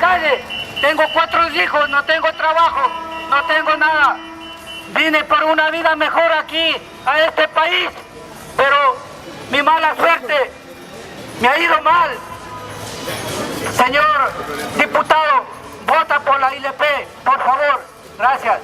calle. Tengo 4 hijos, no tengo trabajo, no tengo nada. Vine por una vida mejor aquí, a este país, pero mi mala suerte me ha ido mal. Señor diputado, vota por la ILP, por favor. Gracias.